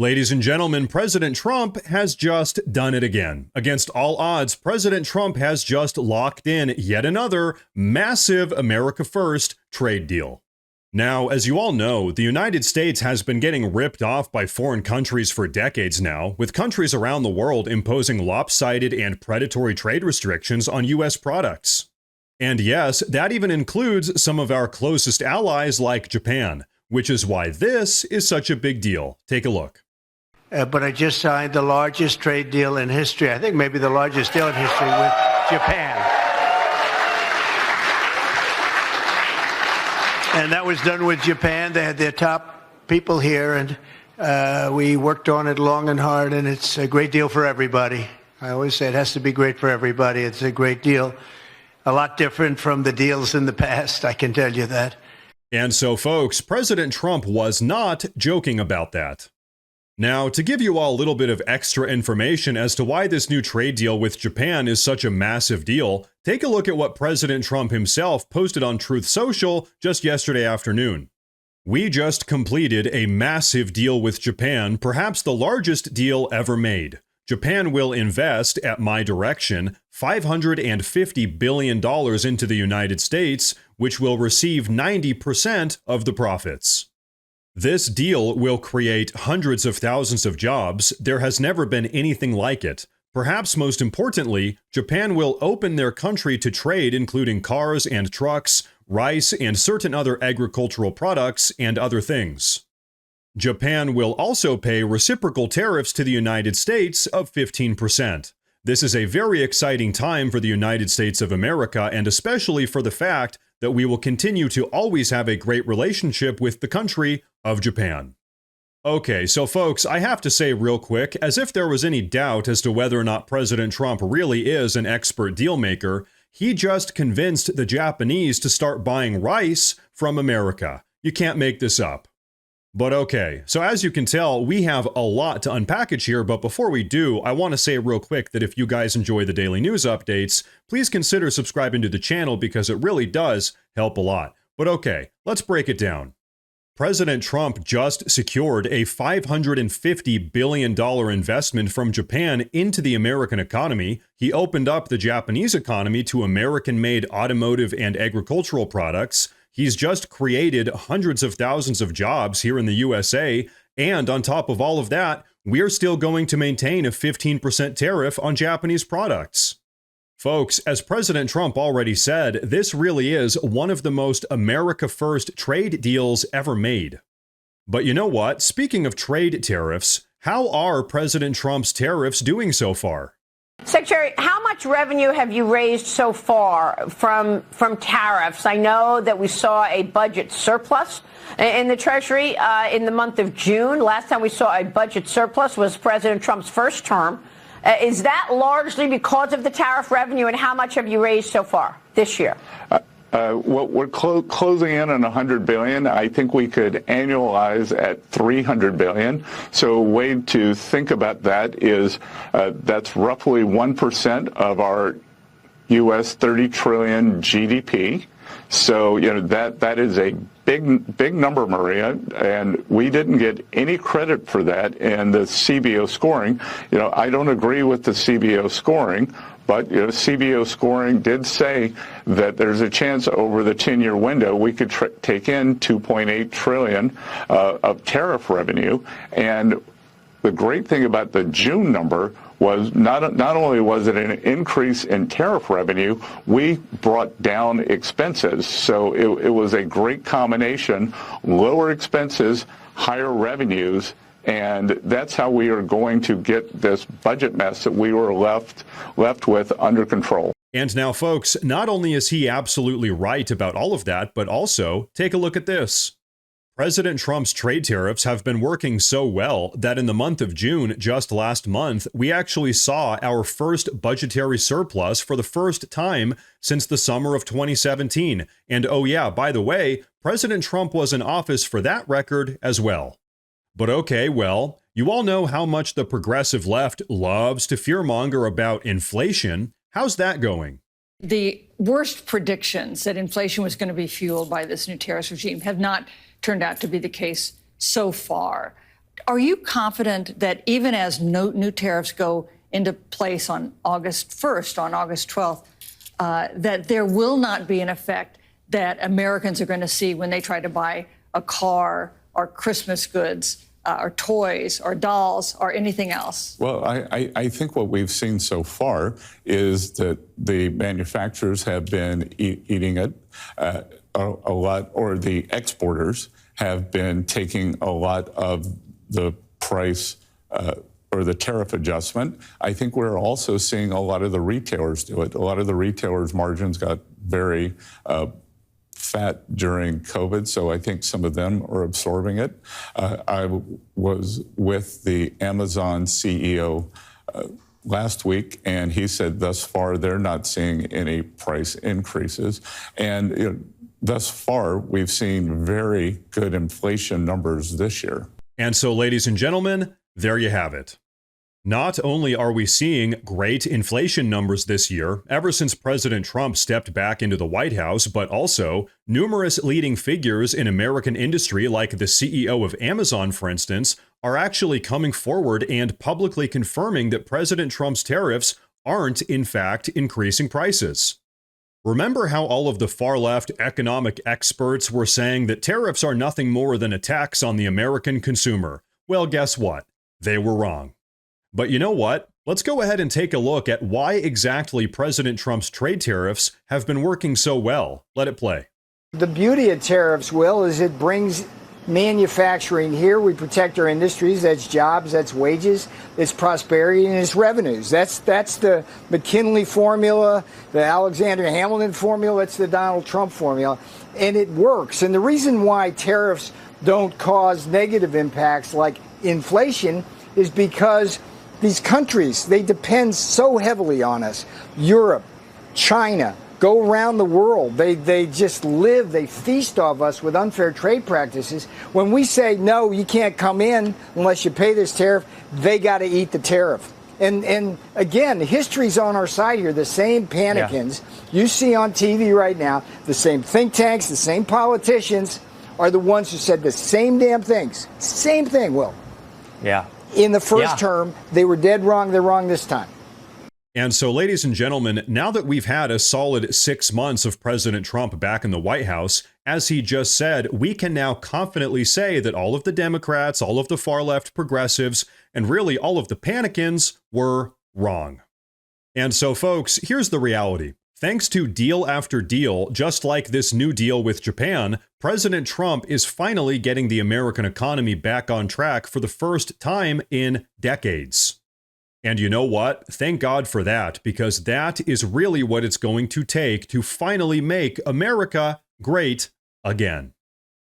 Ladies and gentlemen, President Trump has just done it again. Against all odds, President Trump has just locked in yet another massive America First trade deal. Now, as you all know, the United States has been getting ripped off by foreign countries for decades now, with countries around the world imposing lopsided and predatory trade restrictions on U.S. products. And yes, that even includes some of our closest allies like Japan, which is why this is such a big deal. Take a look. But I just signed the largest trade deal in history, I think maybe the largest deal in history, with Japan. And that was done with Japan. They had their top people here, and we worked on it long and hard, and it's a great deal for everybody. I always say it has to be great for everybody. It's a great deal. A lot different from the deals in the past, I can tell you that. And so, folks, President Trump was not joking about that. Now, to give you all a little bit of extra information as to why this new trade deal with Japan is such a massive deal, take a look at what President Trump himself posted on Truth Social just yesterday afternoon. We just completed a massive deal with Japan, perhaps the largest deal ever made. Japan will invest, at my direction, $550 billion into the United States, which will receive 90% of the profits. This deal will create hundreds of thousands of jobs. There has never been anything like it. Perhaps most importantly, Japan will open their country to trade, including cars and trucks, rice, and certain other agricultural products and other things. Japan will also pay reciprocal tariffs to the United States of 15%. This is a very exciting time for the United States of America, and especially for the fact that we will continue to always have a great relationship with the country of Japan. Okay, so folks, I have to say real quick, as if there was any doubt as to whether or not President Trump really is an expert deal maker, he just convinced the Japanese to start buying rice from America. You can't make this up. But okay, so as you can tell, we have a lot to unpackage here, but before we do, I want to say real quick that if you guys enjoy the daily news updates, please consider subscribing to the channel because it really does help a lot. But okay, let's break it down. President Trump just secured a $550 billion investment from Japan into the American economy. He opened up the Japanese economy to American-made automotive and agricultural products. He's just created hundreds of thousands of jobs here in the USA, and on top of all of that, we're still going to maintain a 15% tariff on Japanese products. Folks, as President Trump already said, this really is one of the most America First trade deals ever made. But you know what? Speaking of trade tariffs, how are President Trump's tariffs doing so far? Secretary, how much revenue have you raised so far from tariffs? I know that we saw a budget surplus in the Treasury in the month of June. Last time we saw a budget surplus was President Trump's first term. Is that largely because of the tariff revenue, and how much have you raised so far this year? Well, we're closing in on $100 billion. I think we could annualize at $300 billion. So a way to think about that is that's roughly 1% of our U.S. 30 trillion GDP. So, that is a big number, Maria, and we didn't get any credit for that in the CBO scoring. I don't agree with the CBO scoring, but CBO scoring did say that there's a chance over the 10-year window we could take in $2.8 trillion of tariff revenue. And the great thing about the June number was not only was it an increase in tariff revenue, we brought down expenses. So it was a great combination: lower expenses, higher revenues, and that's how we are going to get this budget mess that we were left with under control. And now, folks, not only is he absolutely right about all of that, but also take a look at this. President Trump's trade tariffs have been working so well that in the month of June, just last month, we actually saw our first budgetary surplus for the first time since the summer of 2017. And oh yeah, by the way, President Trump was in office for that record as well. But okay, well, you all know how much the progressive left loves to fearmonger about inflation. How's that going? The worst predictions that inflation was going to be fueled by this new tariffs regime have not turned out to be the case so far. Are you confident that even as no new tariffs go into place on August 1st, on August 12th, that there will not be an effect that Americans are going to see when they try to buy a car or Christmas goods or toys or dolls or anything else? Well, I think what we've seen so far is that the manufacturers have been eating it a lot, or the exporters have been taking a lot of the price or the tariff adjustment. I think we're also seeing a lot of the retailers do it. A lot of the retailers' margins got very fat during COVID, so I think some of them are absorbing it. I was with the Amazon CEO last week, and he said thus far they're not seeing any price increases. And thus far, we've seen very good inflation numbers this year. And so, ladies and gentlemen, there you have it. Not only are we seeing great inflation numbers this year, ever since President Trump stepped back into the White House, but also numerous leading figures in American industry, like the CEO of Amazon, for instance, are actually coming forward and publicly confirming that President Trump's tariffs aren't, in fact, increasing prices. Remember how all of the far-left economic experts were saying that tariffs are nothing more than a tax on the American consumer? Well, guess what? They were wrong. But you know what? Let's go ahead and take a look at why exactly President Trump's trade tariffs have been working so well. Let it play. The beauty of tariffs, Will, is it brings manufacturing here. We protect our industries. That's jobs, that's wages, it's prosperity, and it's revenues. That's the McKinley formula, the Alexander Hamilton formula, it's the Donald Trump formula, and it works. And the reason why tariffs don't cause negative impacts like inflation is because these countries, they depend so heavily on us. Europe, China, go around the world. They just live, they feast off us with unfair trade practices. When we say, no, you can't come in unless you pay this tariff, they got to eat the tariff. And again, history's on our side here. The same panicans you see on TV right now, the same think tanks, the same politicians are the ones who said the same damn things. Same thing, Will. Yeah. In the first term, they were dead wrong. They're wrong this time. And so, ladies and gentlemen, now that we've had a solid 6 months of President Trump back in the White House, as he just said, we can now confidently say that all of the Democrats, all of the far-left progressives, and really all of the panicans were wrong. And so, folks, here's the reality. Thanks to deal after deal, just like this new deal with Japan, President Trump is finally getting the American economy back on track for the first time in decades. And you know what? Thank God for that, because that is really what it's going to take to finally make America great again.